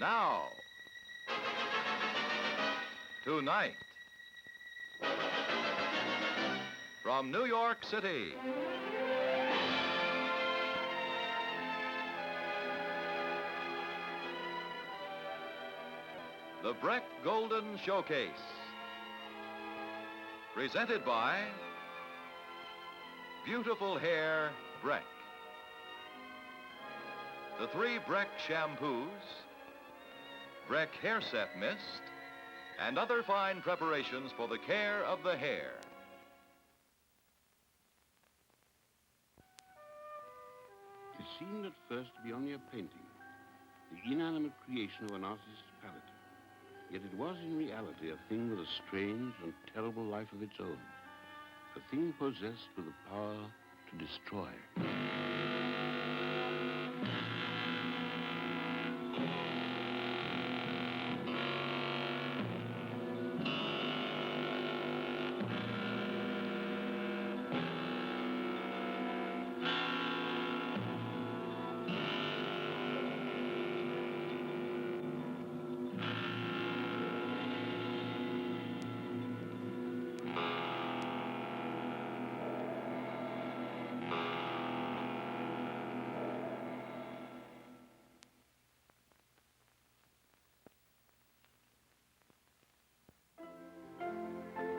Now, tonight, from New York City, the Breck Golden Showcase, presented by Beautiful Hair Breck. The 3 Breck shampoos, Breck Hair Set Mist, and other fine preparations for the care of the hair. It seemed at first to be only a painting, the inanimate creation of an artist's palette. Yet it was in reality a thing with a strange and terrible life of its own, a thing possessed with the power to destroy.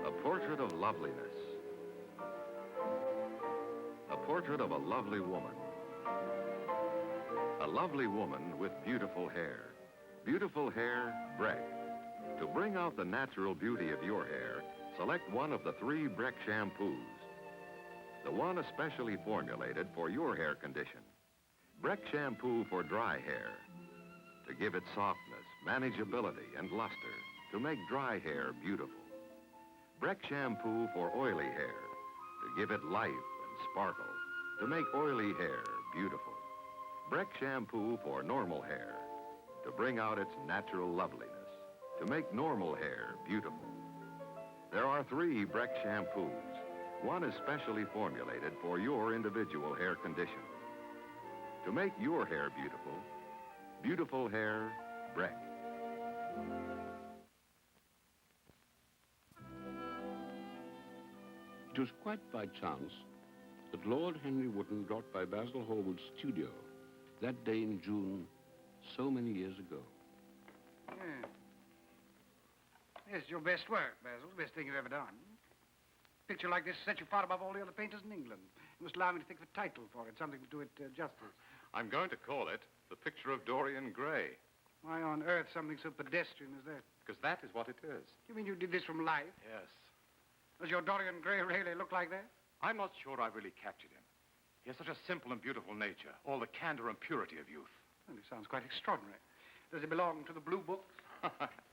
A portrait of loveliness. A portrait of a lovely woman. A lovely woman with beautiful hair. Beautiful hair, Breck. To bring out the natural beauty of your hair, select one of the 3 Breck shampoos. The one especially formulated for your hair condition. Breck shampoo for dry hair. To give it softness, manageability, and luster. To make dry hair beautiful. Breck shampoo for oily hair, to give it life and sparkle, to make oily hair beautiful. Breck shampoo for normal hair, to bring out its natural loveliness, to make normal hair beautiful. There are 3 Breck shampoos, one is specially formulated for your individual hair condition. To make your hair beautiful, beautiful hair, Breck. It was quite by chance that Lord Henry Wotton dropped by Basil Hallward's studio that day in June so many years ago. Yeah. Yes, it's your best work, Basil. The best thing you've ever done. A picture like this sets you far above all the other painters in England. You must allow me to think of a title for it, something to do it justice. I'm going to call it The Picture of Dorian Gray. Why on earth something so pedestrian as that? Because that is what it is. You mean you did this from life? Yes. Does your Dorian Gray really look like that? I'm not sure I really captured him. He has such a simple and beautiful nature, all the candor and purity of youth. Well, he sounds quite extraordinary. Does he belong to the blue books?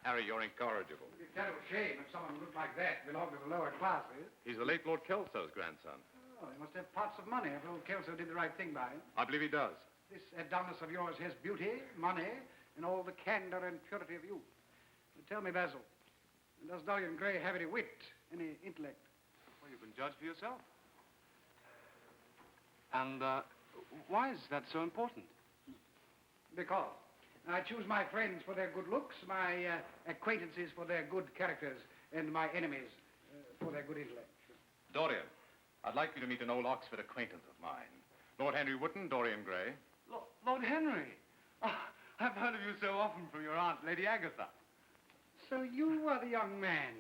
Harry, you're incorrigible. It'd be a terrible shame if someone who looked like that belonged to the lower classes. He's the late Lord Kelso's grandson. Oh, he must have pots of money if old Kelso did the right thing by him. I believe he does. This Adonis of yours has beauty, money, and all the candor and purity of youth. But tell me, Basil, does Dorian Gray have any wit, any intellect? Well, you can judge for yourself. And, why is that so important? Because I choose my friends for their good looks, my acquaintances for their good characters, and my enemies for their good intellect. Dorian, I'd like you to meet an old Oxford acquaintance of mine. Lord Henry Wotton, Dorian Gray. Lord Henry? Oh, I've heard of you so often from your aunt, Lady Agatha. So you are the young man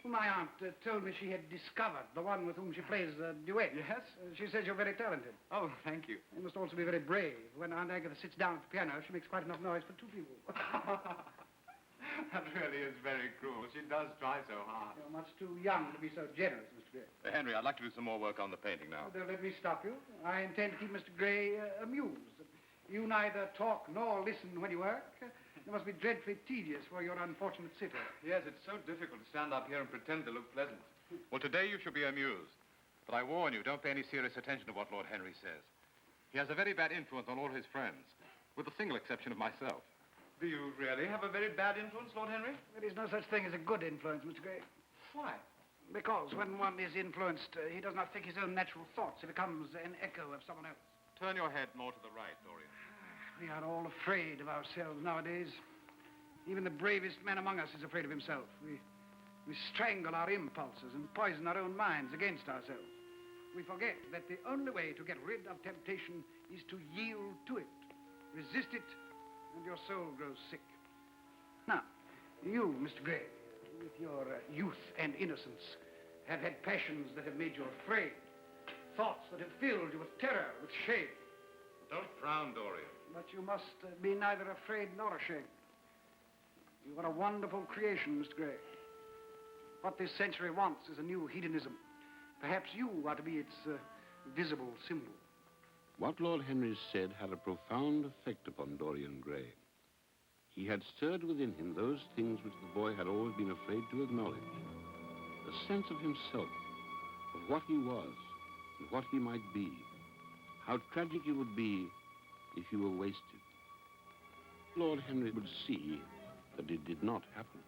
whom my aunt told me she had discovered, the one with whom she plays a duet. Yes? She says you're very talented. Oh, thank you. You must also be very brave. When Aunt Agatha sits down at the piano, she makes quite enough noise for 2 people. That really is very cruel. She does try so hard. You're much too young to be so generous, Mr. Gray. Henry, I'd like to do some more work on the painting now. Don't let me stop you. I intend to keep Mr. Gray amused. You neither talk nor listen when you work. You must be dreadfully tedious for your unfortunate sitter. Yes, it's so difficult to stand up here and pretend to look pleasant. Well, today you should be amused. But I warn you, don't pay any serious attention to what Lord Henry says. He has a very bad influence on all his friends, with the single exception of myself. Do you really have a very bad influence, Lord Henry? There is no such thing as a good influence, Mr. Gray. Why? Because when one is influenced, he does not think his own natural thoughts. He becomes an echo of someone else. Turn your head more to the right, Dorian. We are all afraid of ourselves nowadays. Even the bravest man among us is afraid of himself. We strangle our impulses and poison our own minds against ourselves. We forget that the only way to get rid of temptation is to yield to it. Resist it, and your soul grows sick. Now, you, Mr. Gray, with your youth and innocence, have had passions that have made you afraid. Thoughts that have filled you with terror, with shame. Don't frown, Dorian. But you must be neither afraid nor ashamed. You are a wonderful creation, Mr. Gray. What this century wants is a new hedonism. Perhaps you are to be its visible symbol. What Lord Henry said had a profound effect upon Dorian Gray. He had stirred within him those things which the boy had always been afraid to acknowledge. A sense of himself, of what he was, and what he might be. How tragic it would be if he were wasted. Lord Henry would see that it did not happen.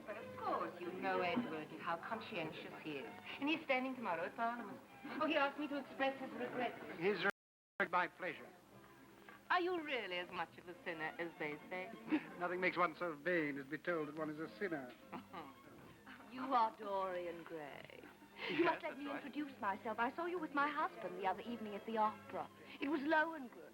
But of course, you know Edward and how conscientious he is. And he's standing tomorrow at Parliament. Oh, he asked me to express his regrets. His regret by pleasure. Are you really as much of a sinner as they say? Nothing makes one so vain as to be told that one is a sinner. You are Dorian Gray. You must let me introduce myself. I saw you with my husband the other evening at the opera. It was Lohengrin.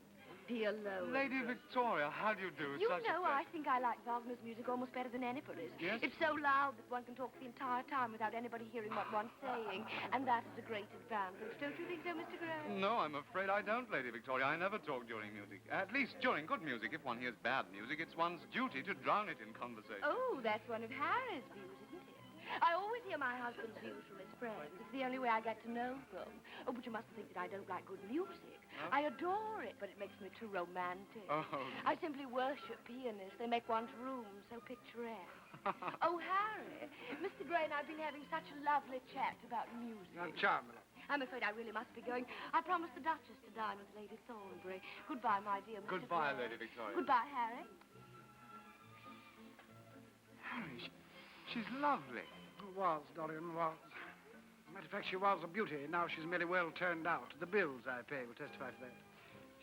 Dear Lohengrin. Lady Victoria, how do you do? It's You such a know, pleasure. I think I like Wagner's music almost better than anybody's. Yes? It's so loud that one can talk the entire time without anybody hearing what one's saying. And that is a great advantage. Don't you think so, Mr. Gray? No, I'm afraid I don't, Lady Victoria. I never talk during music. At least during good music. If one hears bad music, it's one's duty to drown it in conversation. Oh, that's one of Harry's views, isn't it? I always hear my husband's views from his friends. It's the only way I get to know them. Oh, but you mustn't think that I don't like good music. Huh? I adore it, but it makes me too romantic. Oh. I simply worship pianists. They make one's room so picturesque. Oh, Harry, Mr. Gray and I've been having such a lovely chat about music. I'm charmed. I'm afraid I really must be going. I promised the Duchess to dine with Lady Thornbury. Goodbye, my dear Mr. Goodbye, Gray. Lady Victoria. Goodbye, Harry. Harry, she's lovely. Was, Dorian, was. Matter of fact, she was a beauty. Now she's merely well turned out. The bills I pay will testify to that.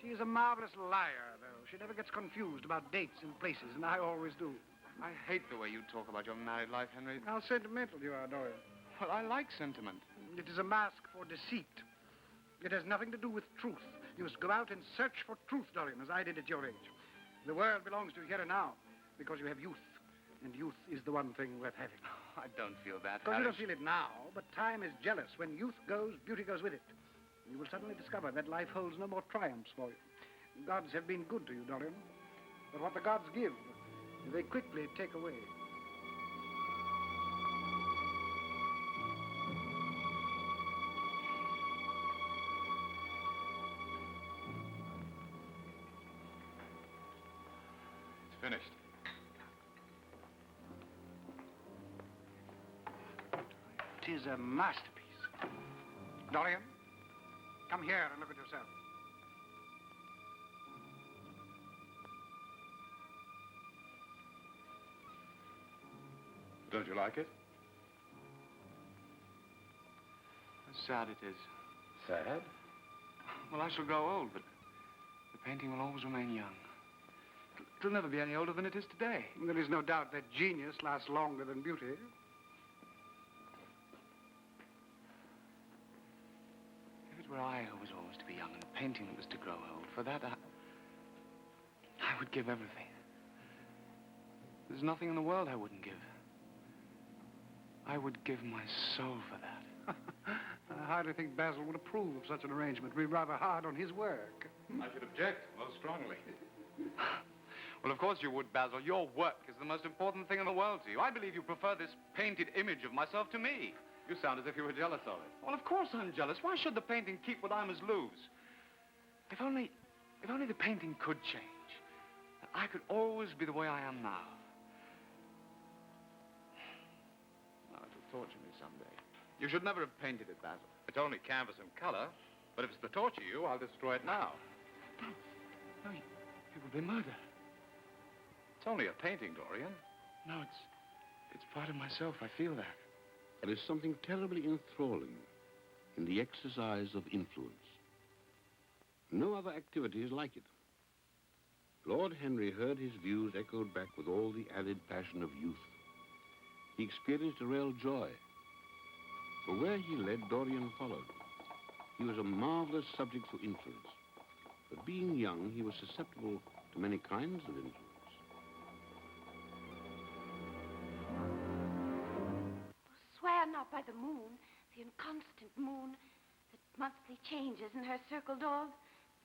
She is a marvelous liar, though. She never gets confused about dates and places, and I always do. I hate the way you talk about your married life, Henry. How sentimental you are, Dorian. Well, I like sentiment. It is a mask for deceit. It has nothing to do with truth. You must go out and search for truth, Dorian, as I did at your age. The world belongs to you here and now because you have youth. And youth is the one thing worth having. I don't feel that, Because Harry. you don't feel it now, but time is jealous. When youth goes, beauty goes with it. You will suddenly discover that life holds no more triumphs for you. Gods have been good to you, Dorian. But what the gods give, they quickly take away. It's finished. It is a masterpiece. Dorian, come here and look at yourself. Don't you like it? How sad it is. Sad? Well, I shall grow old, but the painting will always remain young. It'll never be any older than it is today. There is no doubt that genius lasts longer than beauty. If it were I who was always to be young and the painting that was to grow old, for that I would give everything. There's nothing in the world I wouldn't give. I would give my soul for that. I hardly think Basil would approve of such an arrangement. It'd be rather hard on his work. I should object most strongly. Well, of course you would, Basil. Your work is the most important thing in the world to you. I believe you prefer this painted image of myself to me. You sound as if you were jealous of it. Well, of course I'm jealous. Why should the painting keep what I must lose? If only the painting could change. I could always be the way I am now. Oh, it'll torture me someday. You should never have painted it, Basil. It's only canvas and color, but if it's to torture you, I'll destroy it now. No, it would be murder. It's only a painting, Dorian. No, it's part of myself. I feel that. There is something terribly enthralling in the exercise of influence. No other activity is like it. Lord Henry heard his views echoed back with all the added passion of youth. He experienced a real joy. For where he led, Dorian followed. He was a marvelous subject for influence. But being young, he was susceptible to many kinds of influence. Swear not by the moon, the inconstant moon, that monthly changes in her circled orb,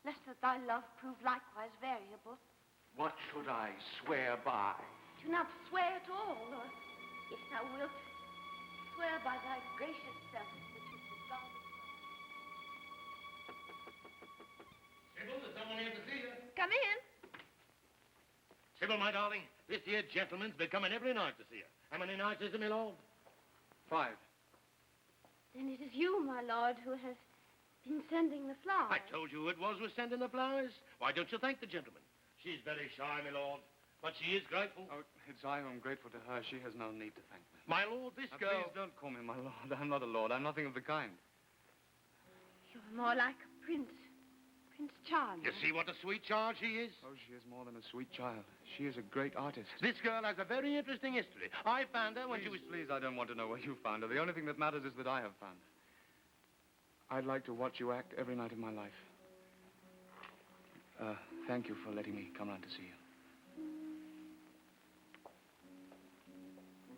lest that thy love prove likewise variable. What should I swear by? Do not swear at all, or, if thou wilt, swear by thy gracious self, which is the God of Sybil, there's someone here to see you. Come in. Sybil, my darling, this here gentleman's been coming every night to see you. How many nights is it, my lord? 5. Then it is you, my lord, who has been sending the flowers. I told you who it was sending the flowers. Why don't you thank the gentleman? She's very shy, my lord, but she is grateful. Oh, it's I who am grateful to her. She has no need to thank me. My lord, this Now, girl... please don't call me my lord. I'm not a lord. I'm nothing of the kind. You're more like a prince. Prince Charming. You see what a sweet child she is? Oh, she is more than a sweet child. She is a great artist. This girl has a very interesting history. I found her when she was... Please, I don't want to know where you found her. The only thing that matters is that I have found her. I'd like to watch you act every night of my life. Thank you for letting me come round to see you.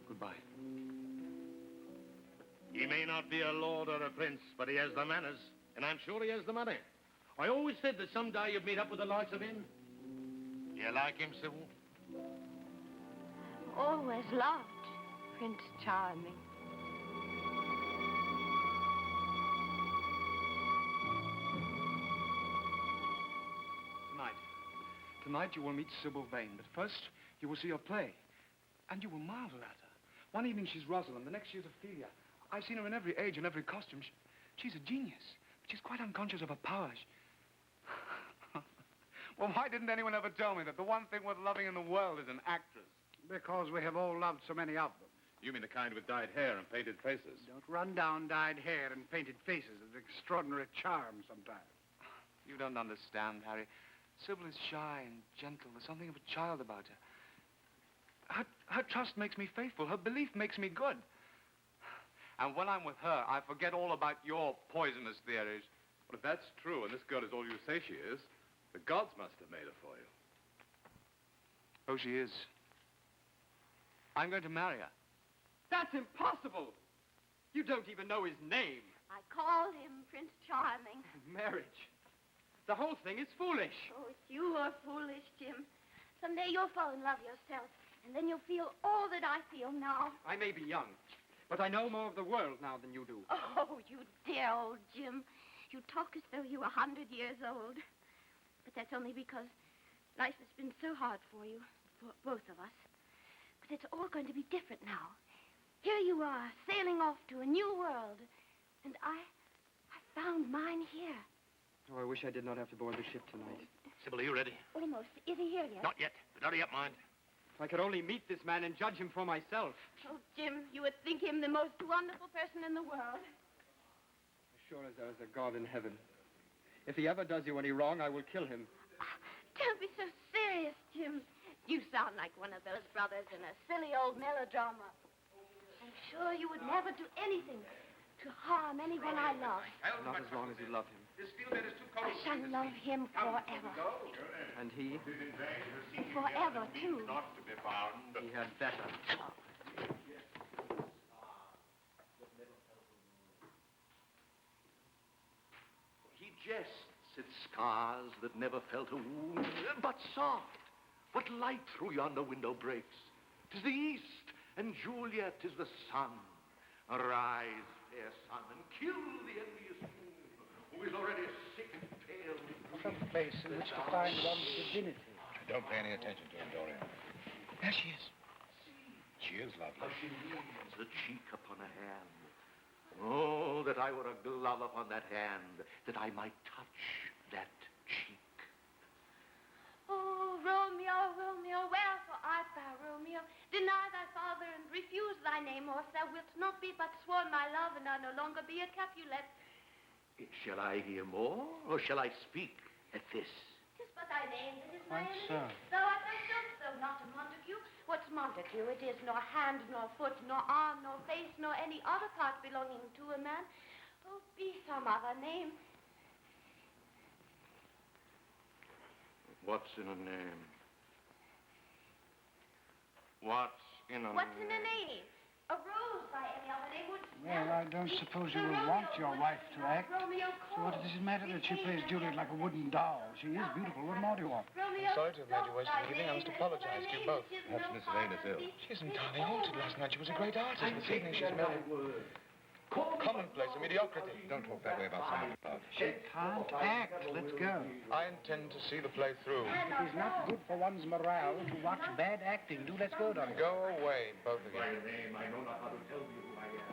Goodbye. He may not be a lord or a prince, but he has the manners, and I'm sure he has the money. I always said that someday you'd meet up with the likes of him. Do you like him, Sybil? Always loved Prince Charming. Tonight you will meet Sybil Vane, but first you will see her play. And you will marvel at her. One evening she's Rosalind, the next she's Ophelia. I've seen her in every age and every costume. She's a genius, but she's quite unconscious of her powers. Well, why didn't anyone ever tell me that the one thing worth loving in the world is an actress? Because we have all loved so many of them. You mean the kind with dyed hair and painted faces? Don't run down dyed hair and painted faces. It's an extraordinary charm sometimes. You don't understand, Harry. Sybil is shy and gentle. There's something of a child about her. Her trust makes me faithful. Her belief makes me good. And when I'm with her, I forget all about your poisonous theories. Well, if that's true, and this girl is all you say she is, the gods must have made her for you. Oh, she is. I'm going to marry her. That's impossible. You don't even know his name. I call him Prince Charming. Marriage. The whole thing is foolish. Oh, it's you who are foolish, Jim. Someday you'll fall in love yourself, and then you'll feel all that I feel now. I may be young, but I know more of the world now than you do. Oh, you dear old Jim. You talk as though you were 100 years old. But that's only because life has been so hard for you, for both of us. But it's all going to be different now. Here you are, sailing off to a new world. And I found mine here. Oh, I wish I did not have to board the ship tonight. Sybil, are you ready? Almost. Is he here yet? Not yet, but hurry up, mind. If I could only meet this man and judge him for myself. Oh, Jim, you would think him the most wonderful person in the world. As sure as there is a God in heaven. If he ever does you any wrong, I will kill him. Don't be so serious, Jim. You sound like one of those brothers in a silly old melodrama. I'm sure you would never do anything to harm anyone I love. Not as long as you love him. I shall love him forever. And he? And forever, too. He had better. He jests at scars that never felt a wound, but soft. What light through yonder window breaks? 'Tis the east, and Juliet is the sun. Arise, fair sun, and kill the envious moon, who is already sick and pale. Some place in which to find one's divinity. Don't pay any attention to him, Dorian. There she is. She is lovely. How she leans, a cheek upon a hand. Oh, that I were a glove upon that hand, that I might touch that cheek. Oh, Romeo, Romeo, wherefore art thou, Romeo? Deny thy father and refuse thy name, or if thou wilt not be but sworn my love, and I no longer be a Capulet. Shall I hear more, or shall I speak? at this. Tis but thy name that is my Quite enemy. so. Thou art thyself, though not a Montague. What's Montague? It is nor hand, nor foot, nor arm, nor face, nor any other part belonging to a man. Oh, be some other name. What's in a name? What's in a What's in a name? A rose by any other name would... Well, I don't suppose you would want your wife to act. So what does it matter that she plays Juliet like a wooden doll? She is beautiful. What more do you want? I'm sorry to have made you waste your evening. I must apologize to you both. Perhaps Miss Lane is ill. She's entirely altered last night. She was a great artist. This evening she's merely commonplace, a mediocrity. Don't talk that way about someone about. She can't act. Let's go. I intend to see the play through. It is not good for one's morale to watch bad acting. Do let's go, Dorian. Go away, both of you. name, I know not how to tell you who I am.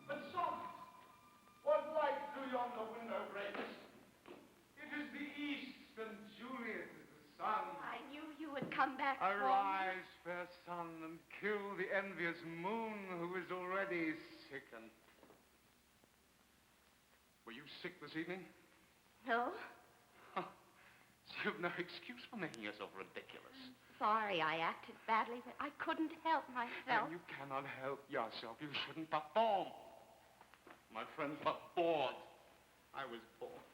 But soft, what light through yonder window breaks? It is the east, and Juliet is the sun. I knew you would come back for me. Arise, fair sun, and kill the envious moon who is already sickened. Were you sick this evening? No? So you've no excuse for making yourself ridiculous. Sorry I acted badly, but I couldn't help myself. And you cannot help yourself. You shouldn't perform. My friends were bored. I was bored.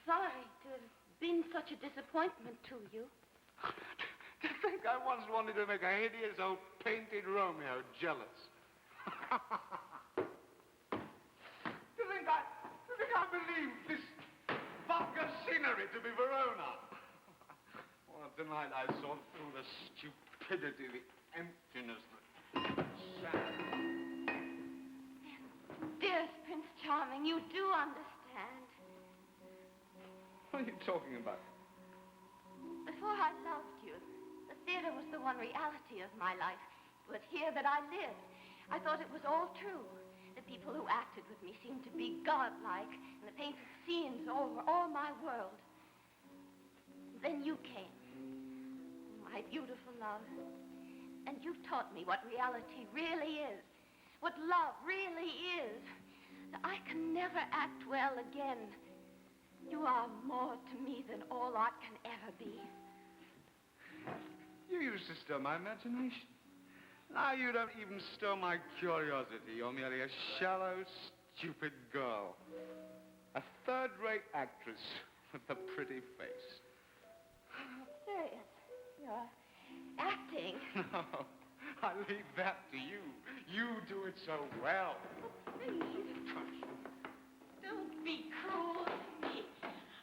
Sorry to have been such a disappointment to you. To think I once wanted to make a hideous old painted Romeo jealous. To think I believed this vulgar scenery to be Verona. Well, tonight I saw through the stupidity, the emptiness, the sad. Dearest Prince Charming, you do understand. What are you talking about? Before I loved you, the theater was the one reality of my life. It was here that I lived. I thought it was all true. The people who acted with me seemed to be godlike, and the painted scenes over all my world. Then you came, my beautiful love, and you taught me what reality really is, what love really is. I can never act well again. You are more to me than all art can ever be. You used to stir my imagination. Now you don't even stir my curiosity. You're merely a shallow, stupid girl. A third-rate actress with a pretty face. Serious. You're acting. No, I leave that to you. You do it so well. Please, don't be cruel to me.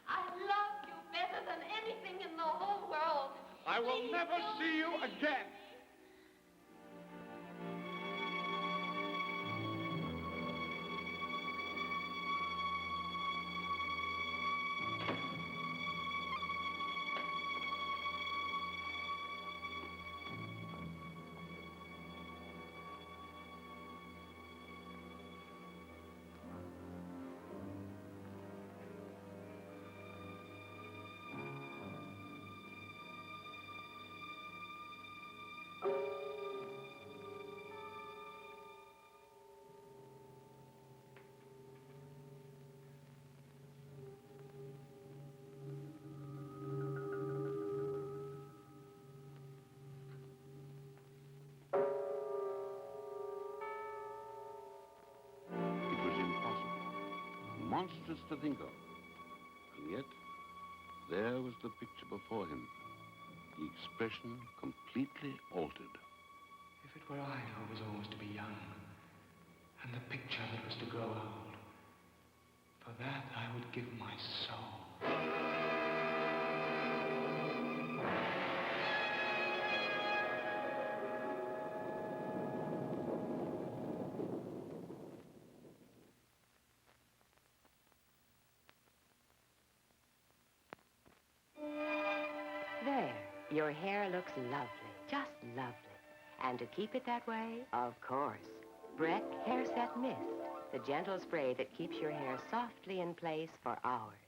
I love you better than anything in the whole world. I will Please never don't see you leave again. It was impossible, monstrous to think of. And yet, there was the picture before him, the expression completely altered. If it were I who was always to be young, and the picture that was to grow old, for that I would give my soul. There. Your hair looks lovely, just lovely. And to keep it that way, of course, Breck Hair Set Mist, the gentle spray that keeps your hair softly in place for hours.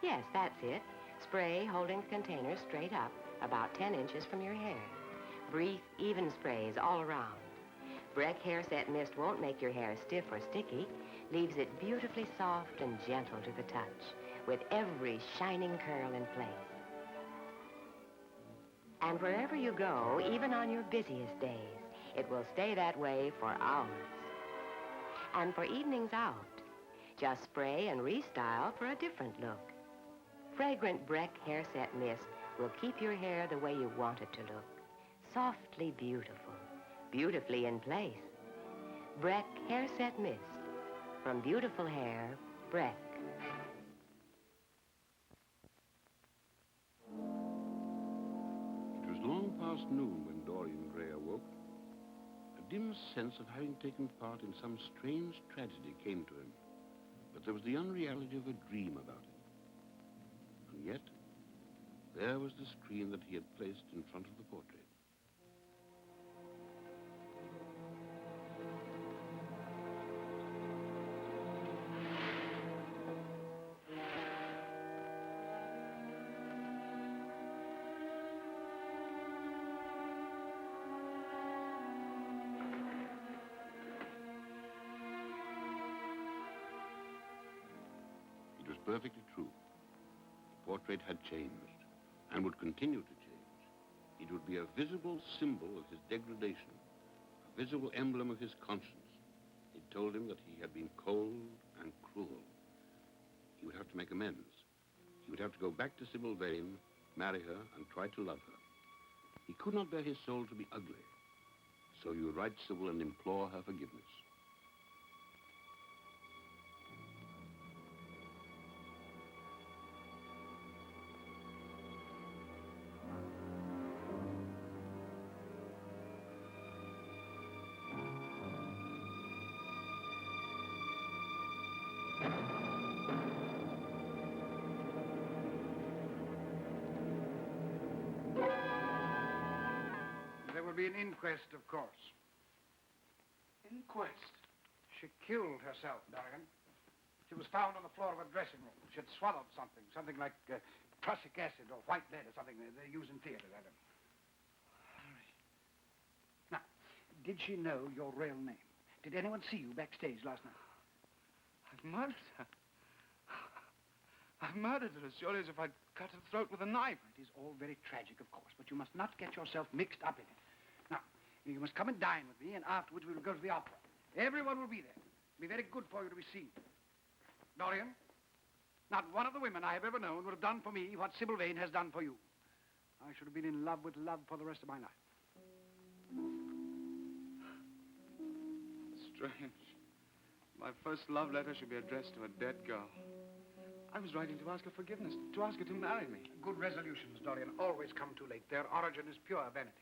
Yes, that's it. Spray holding the container straight up, about 10 inches from your hair. Brief, even sprays all around. Breck Hair Set Mist won't make your hair stiff or sticky, leaves it beautifully soft and gentle to the touch, with every shining curl in place. And wherever you go, even on your busiest days, it will stay that way for hours. And for evenings out, just spray and restyle for a different look. Fragrant Breck Hair Set Mist will keep your hair the way you want it to look. Softly beautiful, beautifully in place. Breck Hair Set Mist. From beautiful hair, Breck. It was long past noon when Dorian Gray awoke. A dim sense of having taken part in some strange tragedy came to him, but there was the unreality of a dream about it. And yet, there was the screen that he had placed in front of the portrait. It was perfectly true. The portrait had changed and would continue to change. It would be a visible symbol of his degradation, a visible emblem of his conscience. It told him that he had been cold and cruel. He would have to make amends. He would have to go back to Sybil Vane, marry her, and try to love her. He could not bear his soul to be ugly. So he would write Sybil and implore her forgiveness. There will be an inquest, of course. Inquest? She killed herself, Dorian. She was found on the floor of a dressing room. She had swallowed something like prussic acid or white lead or something they use in theaters, I don't know. Harry. Now, did she know your real name? Did anyone see you backstage last night? I've murdered her. I've murdered her as surely as if I'd cut her throat with a knife. It is all very tragic, of course, but you must not get yourself mixed up in it. Now, you must come and dine with me, and afterwards we will go to the opera. Everyone will be there. It'll be very good for you to be seen. Dorian, not one of the women I have ever known would have done for me what Sybil Vane has done for you. I should have been in love with love for the rest of my life. Strange. My first love letter should be addressed to a dead girl. I was writing to ask her forgiveness, to ask her to marry me. Good resolutions, Dorian, always come too late. Their origin is pure vanity.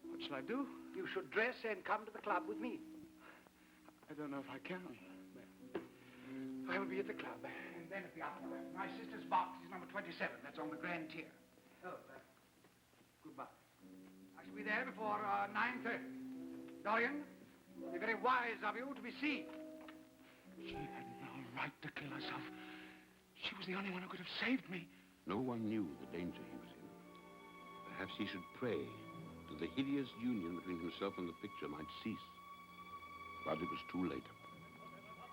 What shall I do? You should dress and come to the club with me. I don't know if I can. I will be at the club, and then at the opera. My sister's box is number 27. That's on the grand tier. Oh, goodbye. I shall be there before 9:30. Dorian, it will be very wise of you to be seen. She had no right to kill herself. She was the only one who could have saved me. No one knew the danger he was in. Perhaps he should pray that the hideous union between himself and the picture might cease. But it was too late.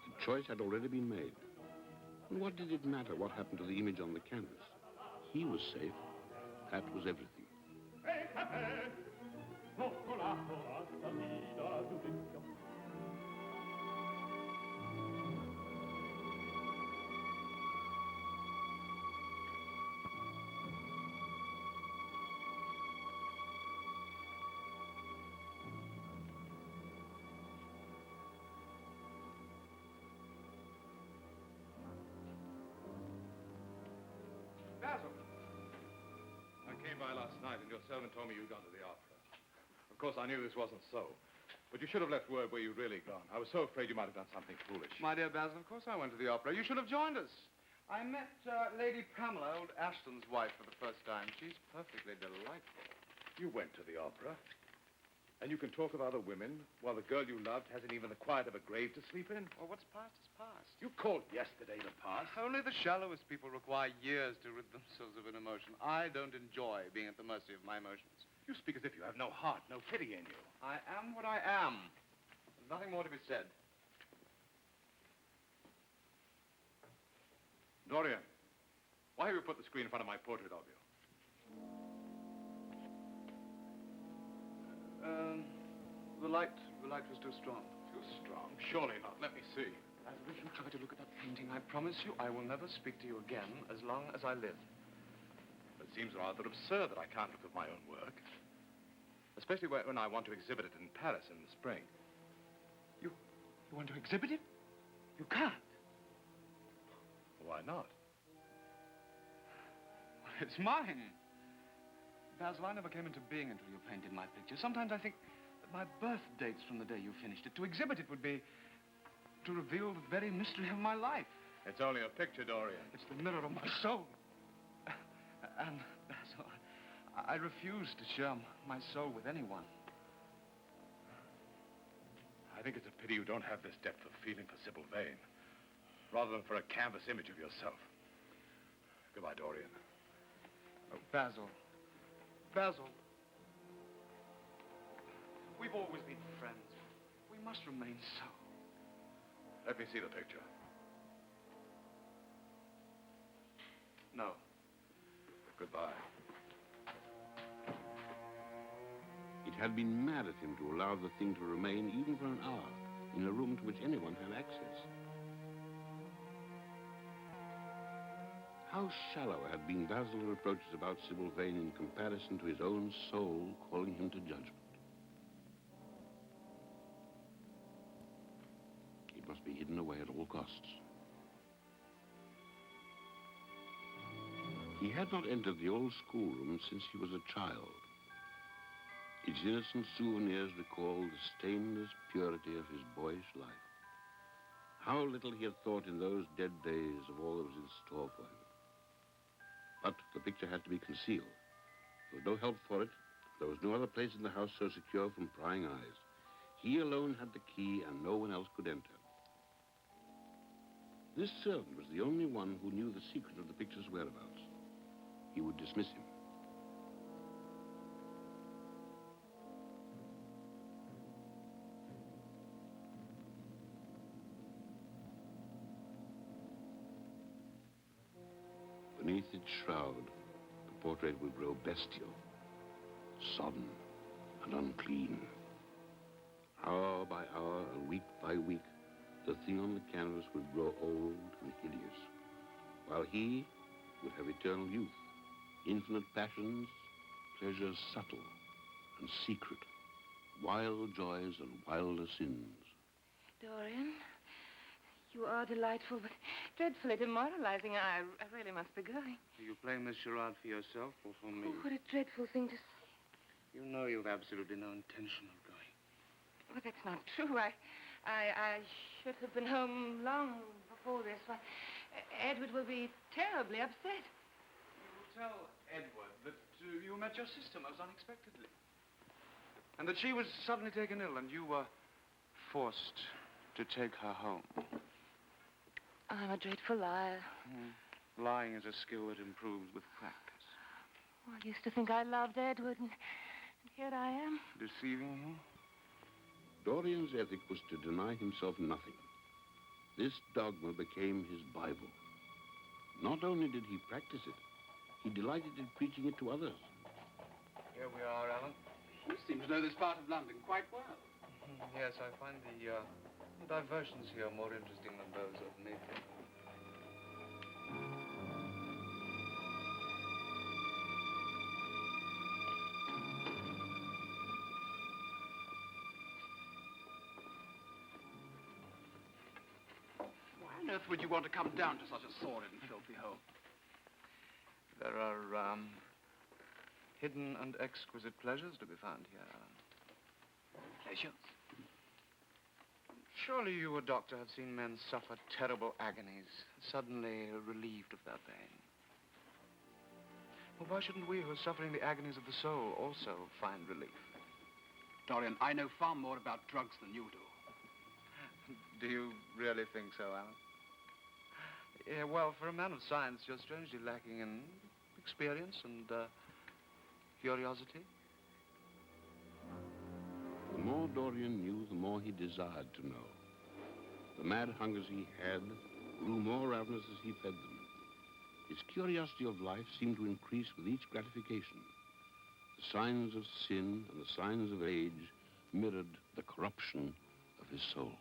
The choice had already been made. And what did it matter what happened to the image on the canvas? He was safe. That was everything. Basil. I came by last night and your servant told me you'd gone to the opera. Of course, I knew this wasn't so. But you should have left word where you'd really gone. I was so afraid you might have done something foolish. My dear Basil, of course I went to the opera. You should have joined us. I met Lady Pamela, old Ashton's wife, for the first time. She's perfectly delightful. You went to the opera. And you can talk of other women while the girl you loved hasn't even the quiet of a grave to sleep in? Well, what's past is past. You called yesterday the past. Only the shallowest people require years to rid themselves of an emotion. I don't enjoy being at the mercy of my emotions. You speak as if you have no heart, no pity in you. I am what I am. There's nothing more to be said. Dorian, why have you put the screen in front of my portrait of you? The light was too strong. Too strong? Surely not. Let me see. Basil, if you try to look at that painting, I promise you I will never speak to you again as long as I live. It seems rather absurd that I can't look at my own work. Especially when I want to exhibit it in Paris in the spring. You want to exhibit it? You can't. Why not? Well, it's mine. Basil, I never came into being until you painted my picture. Sometimes I think that my birth dates from the day you finished it. To exhibit it would be to reveal the very mystery of my life. It's only a picture, Dorian. It's the mirror of my soul. And, Basil, I refuse to share my soul with anyone. I think it's a pity you don't have this depth of feeling for Sybil Vane, rather than for a canvas image of yourself. Goodbye, Dorian. Oh, Basil. Basil. We've always been friends. We must remain so. Let me see the picture. No. Goodbye. It had been mad of him to allow the thing to remain even for an hour in a room to which anyone had access. How shallow had been Basil's reproaches about Sybil Vane in comparison to his own soul calling him to judgment. It must be hidden away at all costs. He had not entered the old schoolroom since he was a child. Its innocent souvenirs recalled the stainless purity of his boyish life. How little he had thought in those dead days of all that was in store for him. But the picture had to be concealed. There was no help for it. There was no other place in the house so secure from prying eyes. He alone had the key, and no one else could enter. This servant was the only one who knew the secret of the picture's whereabouts. He would dismiss him. Beneath its shroud, the portrait would grow bestial, sodden and unclean. Hour by hour and week by week, the thing on the canvas would grow old and hideous, while he would have eternal youth, infinite passions, pleasures subtle and secret, wild joys and wilder sins. Dorian, you are delightful, but dreadfully demoralizing. I really must be going. Are you playing this charade for yourself or for me? Oh, what a dreadful thing to say. You know you've absolutely no intention of going. Well, that's not true. I should have been home long before this. Why, Edward will be terribly upset. You will tell Edward that you met your sister most unexpectedly. And that she was suddenly taken ill and you were forced to take her home. I'm a dreadful liar. Lying is a skill that improves with practice. Well, I used to think I loved Edward, and here I am. Deceiving him? Dorian's ethic was to deny himself nothing. This dogma became his Bible. Not only did he practice it, he delighted in preaching it to others. Here we are, Alan. You seem to know this part of London quite well. Yes, I find the diversions here more interesting than those of Mayfair. Why on earth would you want to come down to such a sordid and filthy hole? There are, hidden and exquisite pleasures to be found here, Alan. Pleasures? Surely you, a doctor, have seen men suffer terrible agonies, suddenly relieved of their pain. Well, why shouldn't we who are suffering the agonies of the soul also find relief? Dorian, I know far more about drugs than you do. Do you really think so, Alan? Yeah, well, for a man of science, you're strangely lacking in experience and curiosity. The more Dorian knew, the more he desired to know. The mad hungers he had grew more ravenous as he fed them. His curiosity of life seemed to increase with each gratification. The signs of sin and the signs of age mirrored the corruption of his soul.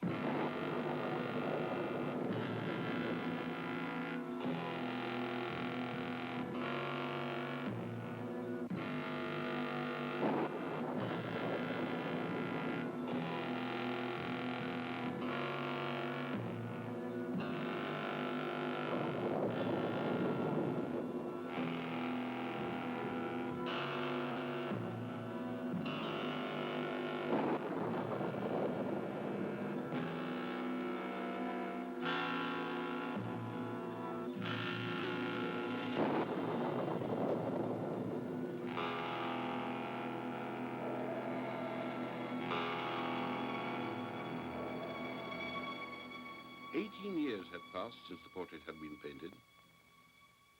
18 years had passed since the portrait had been painted.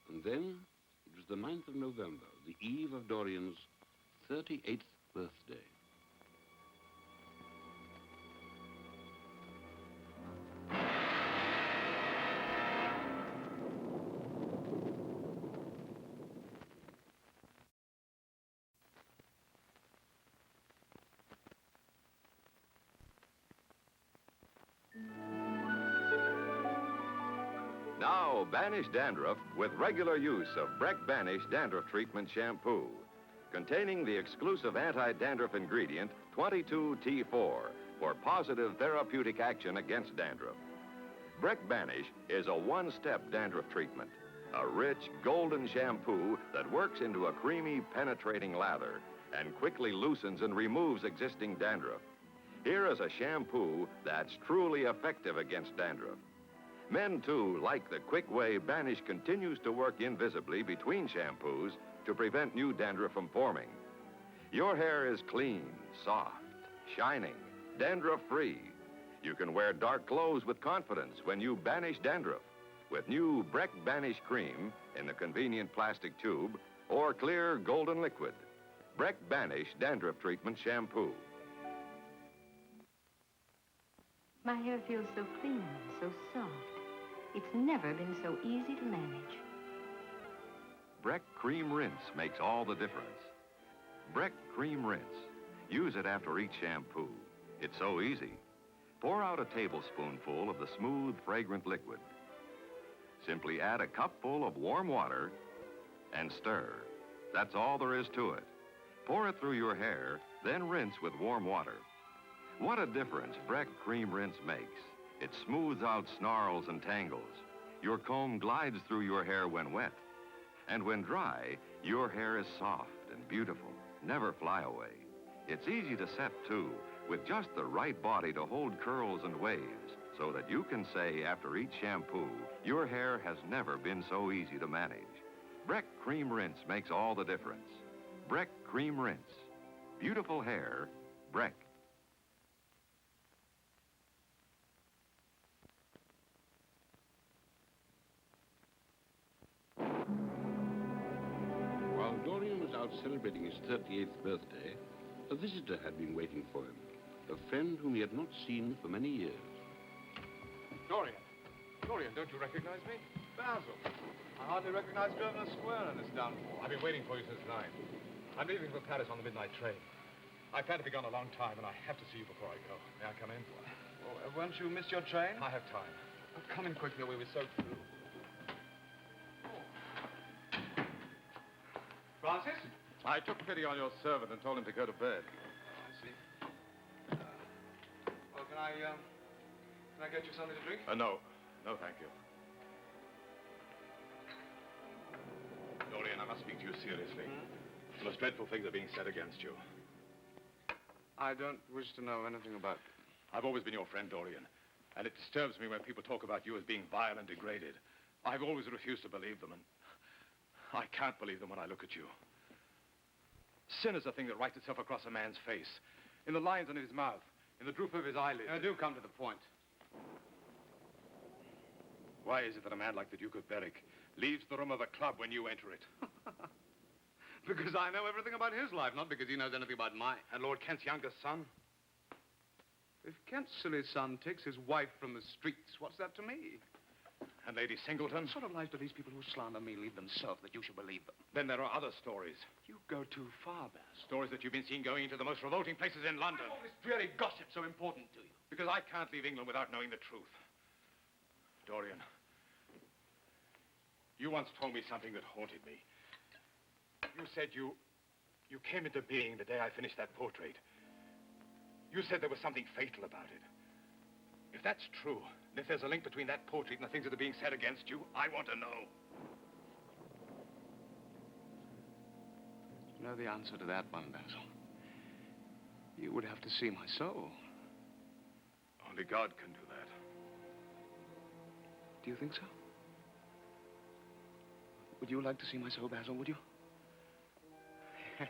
And then, it was the 9th of November, the eve of Dorian's 38th birthday. Now, banish dandruff with regular use of Breck Banish Dandruff Treatment Shampoo, containing the exclusive anti-dandruff ingredient 22T4 for positive therapeutic action against dandruff. Breck Banish is a one-step dandruff treatment, a rich, golden shampoo that works into a creamy, penetrating lather and quickly loosens and removes existing dandruff. Here is a shampoo that's truly effective against dandruff. Men, too, like the quick way Banish continues to work invisibly between shampoos to prevent new dandruff from forming. Your hair is clean, soft, shining, dandruff-free. You can wear dark clothes with confidence when you banish dandruff with new Breck Banish Cream in the convenient plastic tube or clear golden liquid. Breck Banish Dandruff Treatment Shampoo. My hair feels so clean, so soft. It's never been so easy to manage. Breck Cream Rinse makes all the difference. Breck Cream Rinse. Use it after each shampoo. It's so easy. Pour out a tablespoonful of the smooth, fragrant liquid. Simply add a cupful of warm water and stir. That's all there is to it. Pour it through your hair, then rinse with warm water. What a difference Breck Cream Rinse makes. It smooths out snarls and tangles. Your comb glides through your hair when wet. And when dry, your hair is soft and beautiful, never fly away. It's easy to set, too, with just the right body to hold curls and waves, so that you can say after each shampoo, your hair has never been so easy to manage. Breck Cream Rinse makes all the difference. Breck Cream Rinse. Beautiful hair, Breck. While Dorian was out celebrating his 38th birthday, a visitor had been waiting for him, a friend whom he had not seen for many years. Dorian. Dorian, don't you recognize me? Basil. I hardly recognize Grosvenor Square in this downpour. I've been waiting for you since 9. I'm leaving for Paris on the midnight train. I plan to be gone a long time, and I have to see you before I go. May I come in? Oh, won't you miss your train? I have time. Oh, come in quickly, or we'll be so through. Francis? I took pity on your servant and told him to go to bed. I see. Well, can I get you something to drink? No. No, thank you. Dorian, I must speak to you seriously. The most dreadful things are being said against you. I don't wish to know anything about I've always been your friend, Dorian. And it disturbs me when people talk about you as being vile and degraded. I've always refused to believe them, and I can't believe them when I look at you. Sin is a thing that writes itself across a man's face, in the lines on his mouth, in the droop of his eyelids. Now, do come to the point. Why is it that a man like the Duke of Berwick leaves the room of a club when you enter it? Because I know everything about his life, not because he knows anything about mine. And Lord Kent's youngest son? If Kent's silly son takes his wife from the streets, what's that to me? And Lady Singleton? What sort of lies do these people who slander me lead themselves that you should believe them? Then there are other stories. You go too far, Basil. Stories that you've been seen going into the most revolting places in London. Why is this dreary gossip so important to you? Because I can't leave England without knowing the truth. Dorian, you once told me something that haunted me. You said you came into being the day I finished that portrait. You said there was something fatal about it. If that's true, and if there's a link between that portrait and the things that are being said against you, I want to know. You know the answer to that one, Basil. You would have to see my soul. Only God can do that. Do you think so? Would you like to see my soul, Basil, would you? Yes.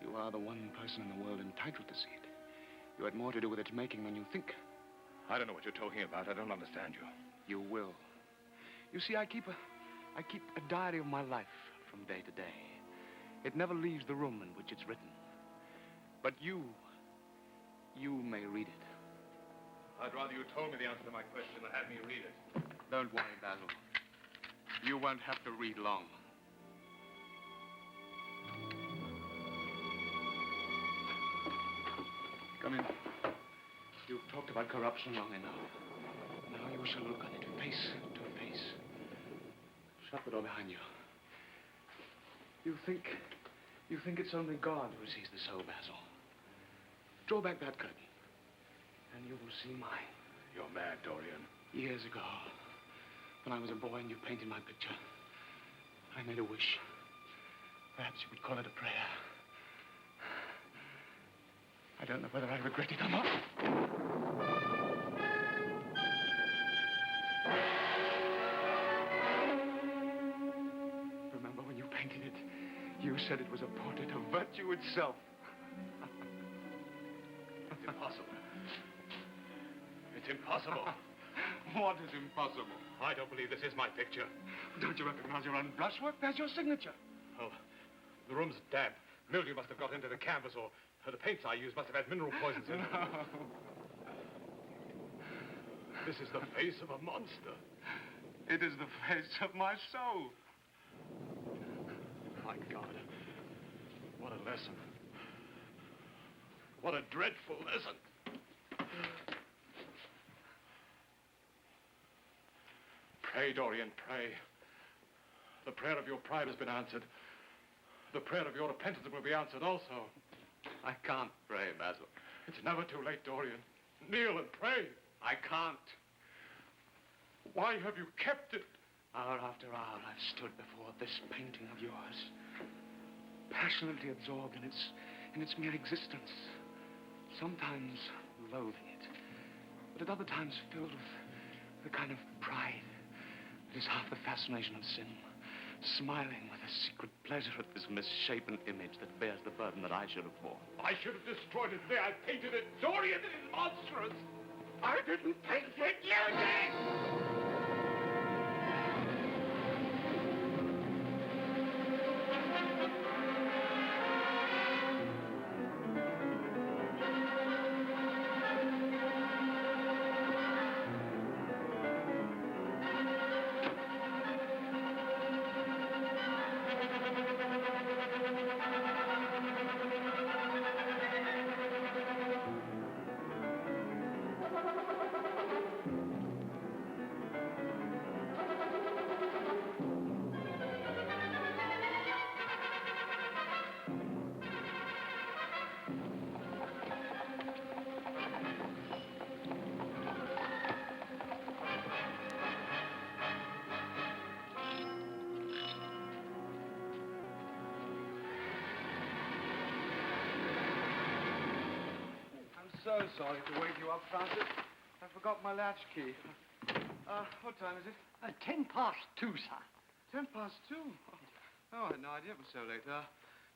You are the one person in the world entitled to see it. You had more to do with its making than you think. I don't know what you're talking about. I don't understand you. You will. You see, I keep a diary of my life from day to day. It never leaves the room in which it's written. But you may read it. I'd rather you told me the answer to my question than had me read it. Don't worry, Basil. You won't have to read long. Come in. You've talked about corruption long enough. Now you shall look on it face to face. Shut the door behind you. You think it's only God who sees the soul, Basil. Draw back that curtain, and you will see mine. You're mad, Dorian. Years ago, when I was a boy and you painted my picture, I made a wish. Perhaps you would call it a prayer. I don't know whether I regret it or not. Remember when you painted it, you said it was a portrait of virtue itself. It's impossible. It's impossible. What is impossible? I don't believe this is my picture. Don't you recognize your own brushwork? There's your signature. Oh, the room's damp. Mildew must have got into the canvas, or the paints I used must have had mineral poisons in them. This is the face of a monster. It is the face of my soul. My God. What a lesson. What a dreadful lesson. Pray, Dorian, pray. The prayer of your pride has been answered. The prayer of your repentance will be answered also. I can't pray, Basil. It's never too late, Dorian. Kneel and pray. I can't. Why have you kept it? Hour after hour, I've stood before this painting of yours, passionately absorbed in its mere existence. Sometimes loathing it, but at other times filled with the kind of pride that is half the fascination of sin. Smiling with a secret pleasure at this misshapen image that bears the burden that I should have borne. I should have destroyed it the day I painted it. Dorian, it is monstrous. I didn't paint it, you did! so sorry to wake you up, Francis. I forgot my latchkey. What time is it? 2, sir. 2:10. Oh, I had no idea it was so late.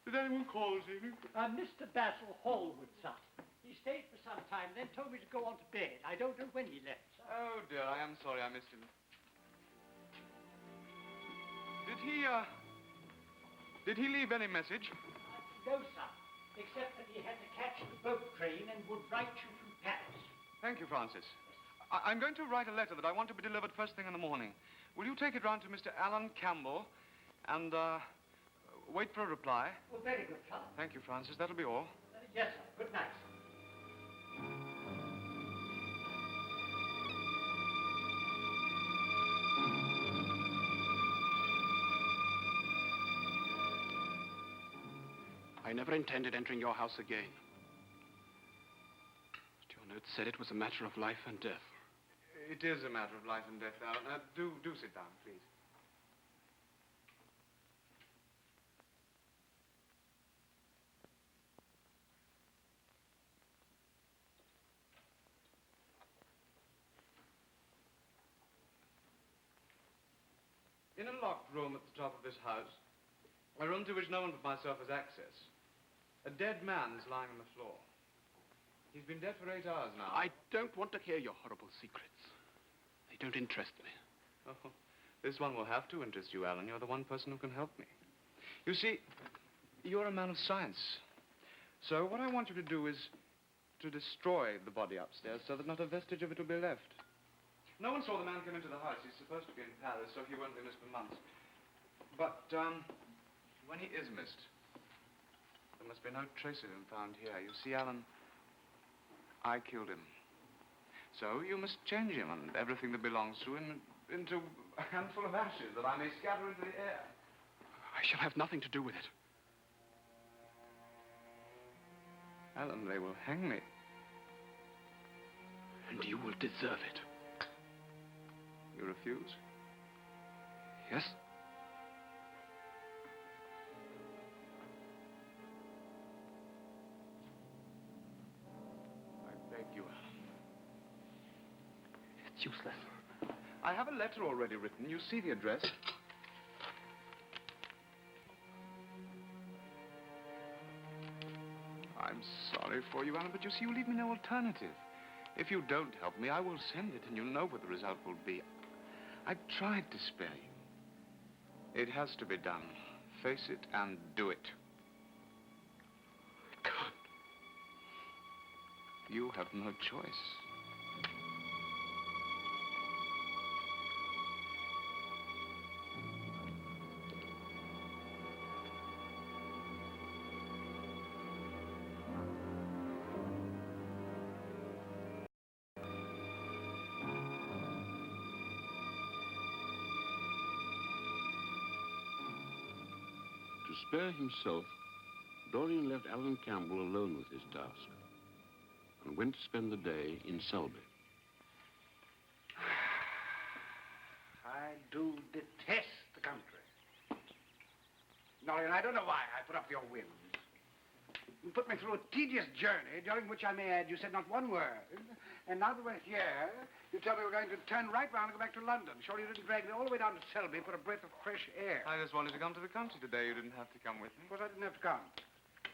Did anyone call this evening? Mr. Basil Hallwood, sir. He stayed for some time, then told me to go on to bed. I don't know when he left, sir. Oh, dear, I am sorry I missed him. Did he leave any message? No, sir. Except that he had to catch the boat train and would write you from Paris. Thank you, Francis. I'm going to write a letter that I want to be delivered first thing in the morning. Will you take it round to Mr. Alan Campbell and wait for a reply? Well, very good, sir. Thank you, Francis. That'll be all. Yes, sir. Good night, sir. I never intended entering your house again. But your note said it was a matter of life and death. It is a matter of life and death, Alan. Do sit down, please. In a locked room at the top of this house, a room to which no one but myself has access, a dead man's lying on the floor. He's been dead for 8 hours now. I don't want to hear your horrible secrets. They don't interest me. Oh, this one will have to interest you, Alan. You're the one person who can help me. You see, you're a man of science. So what I want you to do is to destroy the body upstairs so that not a vestige of it will be left. No one saw the man come into the house. He's supposed to be in Paris, so he won't be missed for months. But, when he is missed, there must be no trace of him found here. You see, Alan, I killed him. So you must change him and everything that belongs to him into a handful of ashes that I may scatter into the air. I shall have nothing to do with it. Alan, they will hang me. And you will deserve it. You refuse? Yes? I beg you, Alan. It's useless. I have a letter already written. You see the address. I'm sorry for you, Alan, but you see, you leave me no alternative. If you don't help me, I will send it, and you'll know what the result will be. I've tried to spare you. It has to be done. Face it and do it. I can't. You have no choice. To spare himself, Dorian left Alan Campbell alone with his task and went to spend the day in Selby. I do detest the country. Dorian, I don't know why I put up your whims. You put me through a tedious journey, during which I may add you said not one word. And now that we're here, you tell me we're going to turn right round and go back to London. Surely you didn't drag me all the way down to Selby for a breath of fresh air. I just wanted to come to the country today. You didn't have to come with me. Of course, I didn't have to come.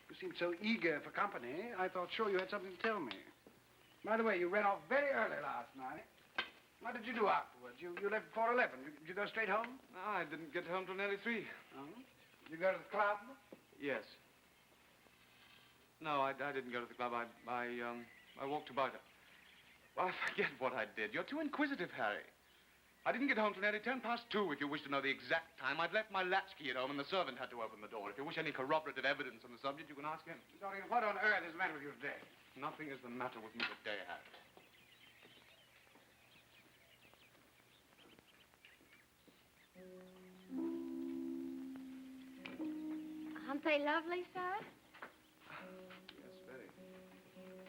You seemed so eager for company, I thought sure you had something to tell me. By the way, you ran off very early last night. What did you do afterwards? You left before 11. Did you go straight home? No, I didn't get home till nearly 3. Oh? Did you go to the club? Yes. No, I didn't go to the club. I walked about it. Well, I forget what I did. You're too inquisitive, Harry. I didn't get home till nearly 2:10. If you wish to know the exact time. I'd left my latchkey at home and the servant had to open the door. If you wish any corroborative evidence on the subject, you can ask him. Dorian, what on earth is the matter with you today? Nothing is the matter with me today, Harry. Aren't they lovely, sir? Yes, very.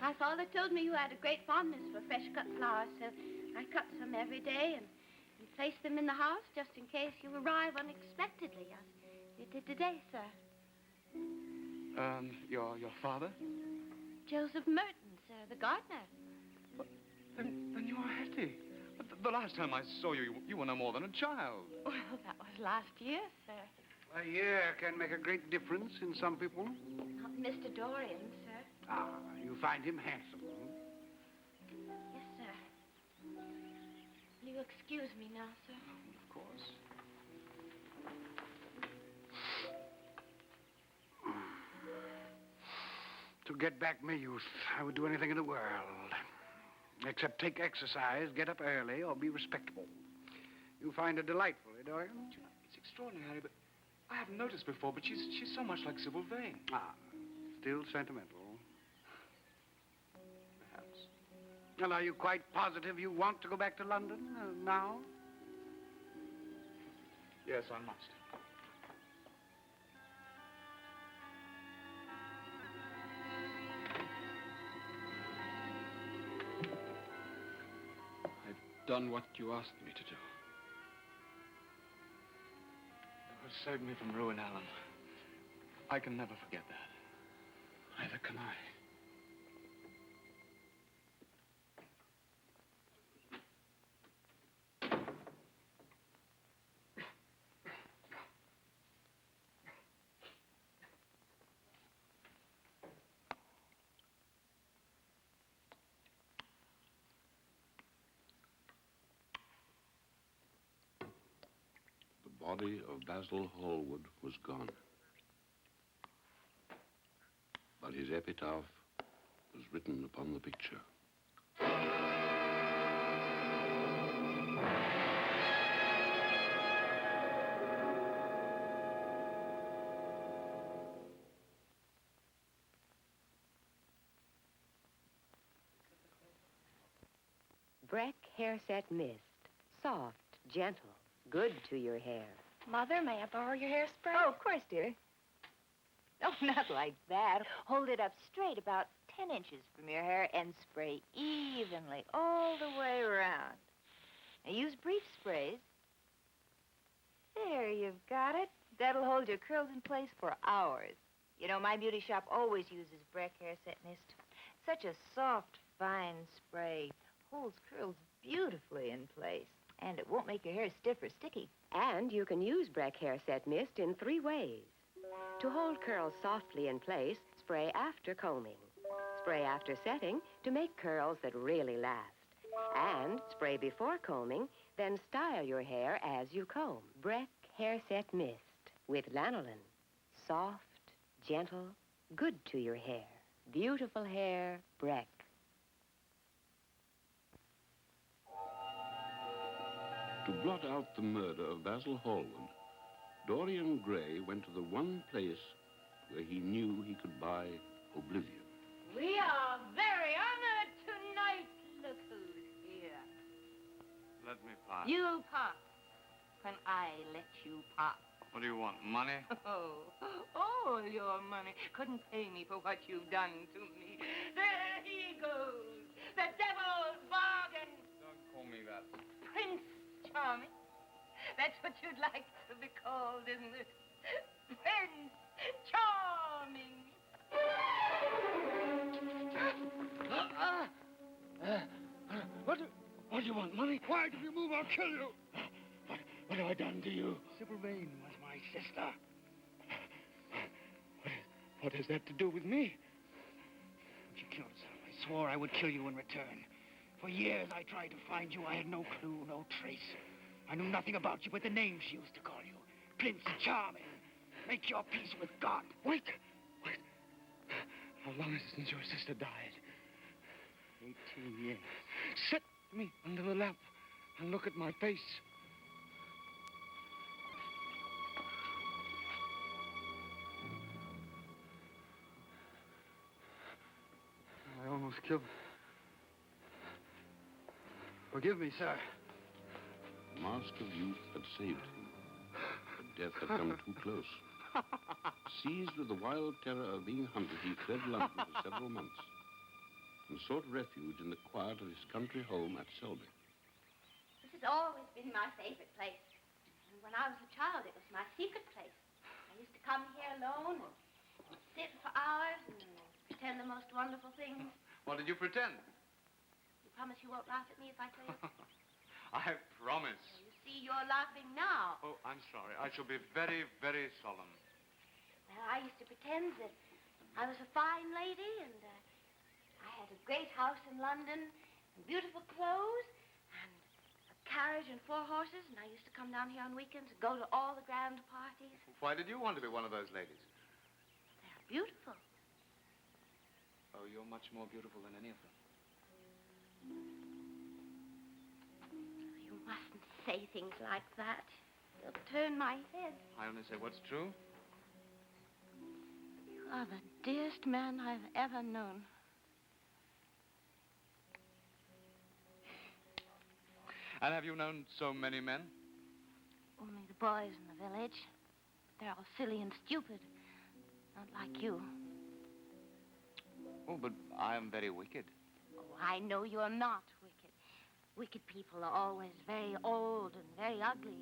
My father told me you had a great fondness for fresh-cut flowers, so I cut some every day and place them in the house just in case you arrive unexpectedly, as you did today, sir. Your father? Joseph Merton, sir. the gardener. Then you are Hetty. But the last time I saw you, you were no more than a child. Well, that was last year, sir. A year can make a great difference in some people. Not Mr. Dorian, sir. Ah, you find him handsome. Yes, sir. Will you excuse me now, sir? Of course. To get back my youth, I would do anything in the world. Except take exercise, get up early, or be respectable. You find her delightful, eh, Dorian? It's extraordinary, Harry, but I haven't noticed before, but she's so much like Sybil Vane. Ah, still sentimental. Perhaps. Well, are you quite positive you want to go back to London now? Yes, I must. I've done what you asked me to do. You have saved me from ruin, Alan. I can never forget that. Neither can I. The body of Basil Hallward was gone. But his epitaph was written upon the picture. Breck Hair Set Mist. Soft, gentle, good to your hair. Mother, may I borrow your hairspray? Oh, of course, dear. Oh, not like that. Hold it up straight about 10 inches from your hair and spray evenly all the way around. Now, use brief sprays. There, you've got it. That'll hold your curls in place for hours. You know, my beauty shop always uses Breck Hair Set Mist. Such a soft, fine spray. Holds curls beautifully in place. And it won't make your hair stiff or sticky. And you can use Breck Hair Set Mist in 3 ways. To hold curls softly in place, spray after combing. Spray after setting to make curls that really last. And spray before combing, then style your hair as you comb. Breck Hair Set Mist with lanolin. Soft, gentle, good to your hair. Beautiful hair, Breck. To blot out the murder of Basil Hallward, Dorian Gray went to the one place where he knew he could buy oblivion. We are very honored tonight. Look who's here. Let me pass. You pop when I let you pop. What do you want, money? Oh, all your money couldn't pay me for what you've done to me. There he goes, the devil's bargain. Don't call me that. Prince Charming. That's what you'd like to be called, isn't it? Prince Charming. What do you want, money? Why did you move? I'll kill you. What have I done to you? Sybil Vane was my sister. What has that to do with me? She killed some. I swore I would kill you in return. For years, I tried to find you. I had no clue, no trace. I knew nothing about you but the name she used to call you. Prince Charming. Make your peace with God. Wait. How long is it since your sister died? 18 years. Sit me under the lamp and look at my face. I almost killed her. Forgive me, sir. The mask of youth had saved him, but death had come too close. Seized with the wild terror of being hunted, he fled London for several months and sought refuge in the quiet of his country home at Selby. This has always been my favorite place. And when I was a child, it was my secret place. I used to come here alone and sit for hours and pretend the most wonderful things. What did you pretend? You promise you won't laugh at me if I tell you? I promise. You see, you're laughing now. Oh, I'm sorry. I shall be very, very solemn. Well, I used to pretend that I was a fine lady, and I had a great house in London, and beautiful clothes, and a carriage and 4 horses, and I used to come down here on weekends and go to all the grand parties. Why did you want to be one of those ladies? They're beautiful. Oh, you're much more beautiful than any of them. You mustn't say things like that. They'll turn my head. I only say what's true. You are the dearest man I've ever known. And have you known so many men? Only the boys in the village. They're all silly and stupid. Not like you. Oh, but I am very wicked. Oh, I know you're not wicked. Wicked people are always very old and very ugly.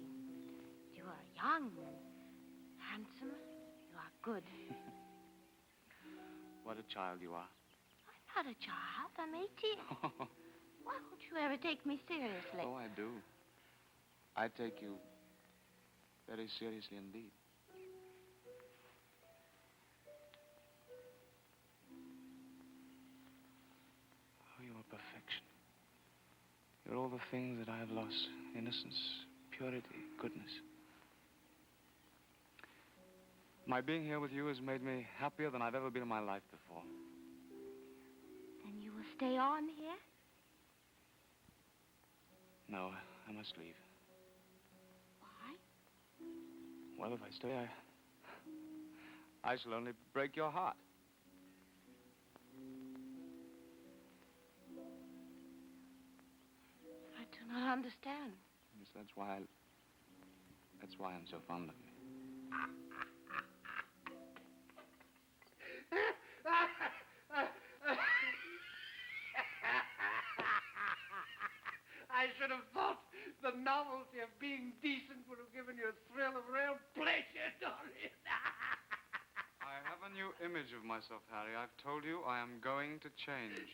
You are young and handsome. You are good. What a child you are. I'm not a child. I'm 18. Why don't you ever take me seriously? Oh, I do. I take you very seriously indeed. Oh, you are perfection. You're all the things that I have lost. Innocence, purity, goodness. My being here with you has made me happier than I've ever been in my life before. Then you will stay on here? No, I must leave. Why? Well, if I stay, I shall only break your heart. I do not understand. Yes, that's why I'm so fond of you. I should have thought the novelty of being decent would have given you a thrill of real pleasure, Dorian. I have a new image of myself, Harry. I've told you I am going to change.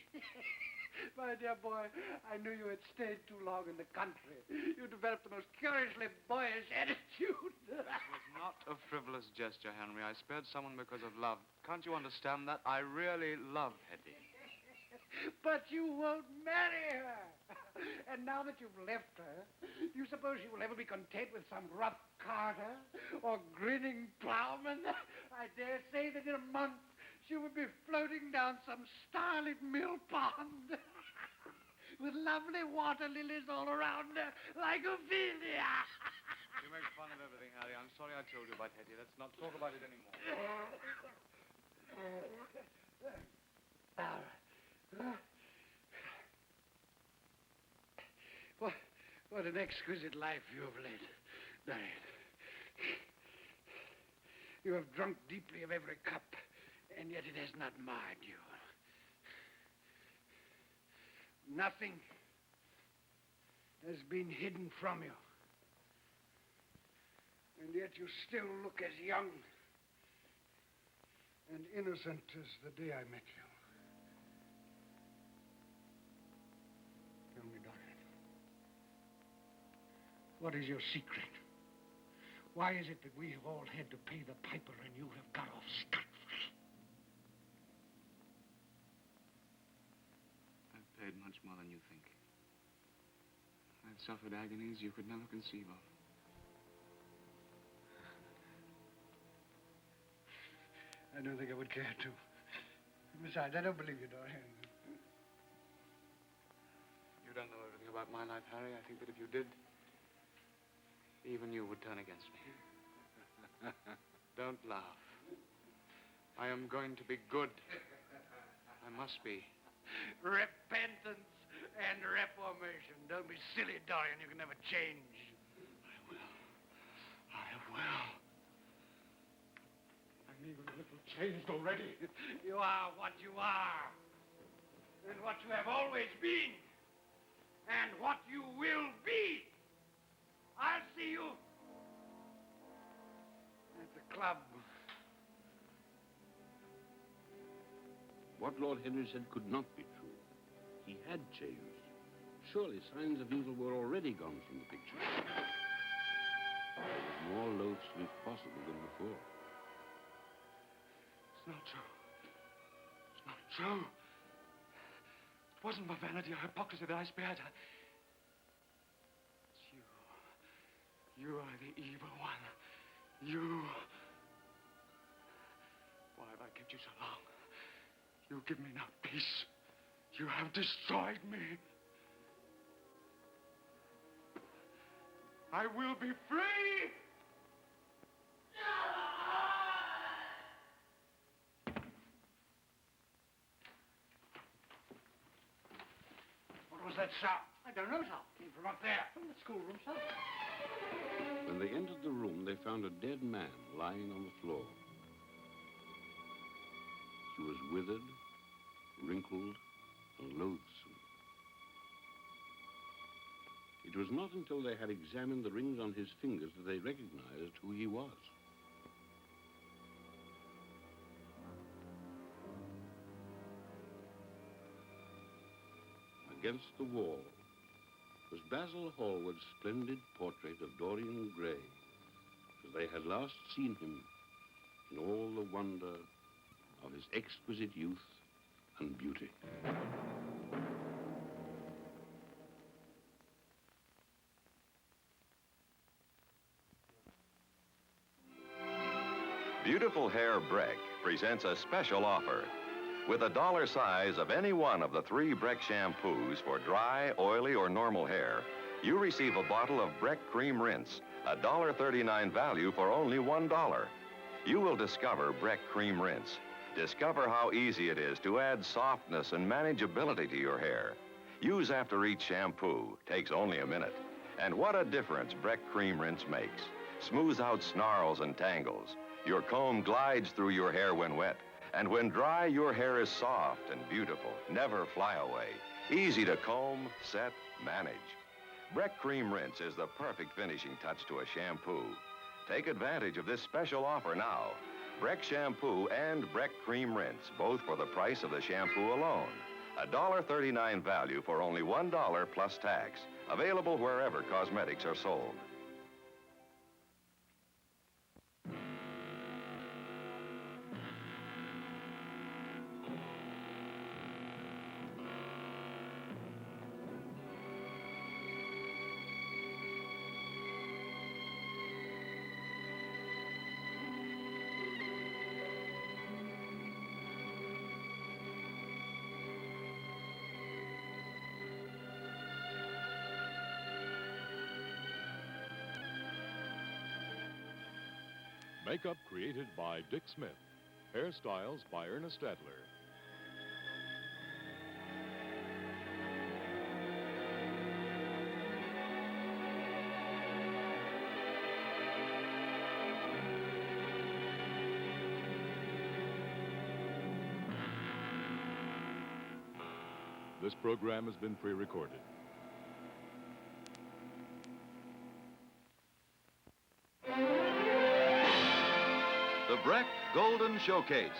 My dear boy, I knew you had stayed too long in the country. You developed the most curiously boyish attitude. It was not a frivolous gesture, Henry. I spared someone because of love. Can't you understand that? I really love Hetty. But you won't marry her. And now that you've left her, do you suppose she will ever be content with some rough carter or grinning plowman? I dare say that in a month she will be floating down some starlit mill pond with lovely water lilies all around her like Ophelia. You make fun of everything, Harry. I'm sorry I told you about Hetty. Let's not talk about it anymore. All right. What an exquisite life you have led, Dorian. You have drunk deeply of every cup, and yet it has not marred you. Nothing has been hidden from you. And yet you still look as young and innocent as the day I met you. Tell me, Dorian, what is your secret? Why is it that we have all had to pay the piper and you have got off scot-free? I've paid much more than you think. I've suffered agonies you could never conceive of. I don't think I would care to. Besides, I don't believe you, Dorian. You don't know everything about my life, Harry. I think that if you did, even you would turn against me. Don't laugh. I am going to be good. I must be. Repentance and reformation. Don't be silly, Dorian. You can never change. I will. I'm even a little changed already. You are what you are. And what you have always been. And what you will be. I'll see you at the club. What Lord Henry said could not be true. He had changed. Surely signs of evil were already gone from the picture. It was more loathsome if possible than before. It's not true. It's not true. It wasn't my vanity or hypocrisy that I spared her. It's you. You are the evil one. You. Why have I kept you so long? You give me no peace. You have destroyed me. I will be free! What was that sound? I don't know, sir. Came from up there. From the schoolroom, sir. When they entered the room, they found a dead man lying on the floor. He was withered, wrinkled, and loathsome. It was not until they had examined the rings on his fingers that they recognized who he was. Against the wall was Basil Hallward's splendid portrait of Dorian Gray, as they had last seen him in all the wonder of his exquisite youth and beauty. Beautiful Hair Breck presents a special offer. With a dollar size of any one of the 3 Breck shampoos for dry, oily, or normal hair, you receive a bottle of Breck Cream Rinse, a $1.39 value for only $1. You will discover Breck Cream Rinse. Discover how easy it is to add softness and manageability to your hair. Use after each shampoo. Takes only a minute. And what a difference Breck Cream Rinse makes. Smooths out snarls and tangles. Your comb glides through your hair when wet. And when dry, your hair is soft and beautiful, never fly away. Easy to comb, set, manage. Breck Cream Rinse is the perfect finishing touch to a shampoo. Take advantage of this special offer now. Breck Shampoo and Breck Cream Rinse, both for the price of the shampoo alone. A $1.39 value for only $1 plus tax. Available wherever cosmetics are sold. Makeup created by Dick Smith. Hairstyles by Ernest Adler. This program has been pre-recorded. The Breck Golden Showcase.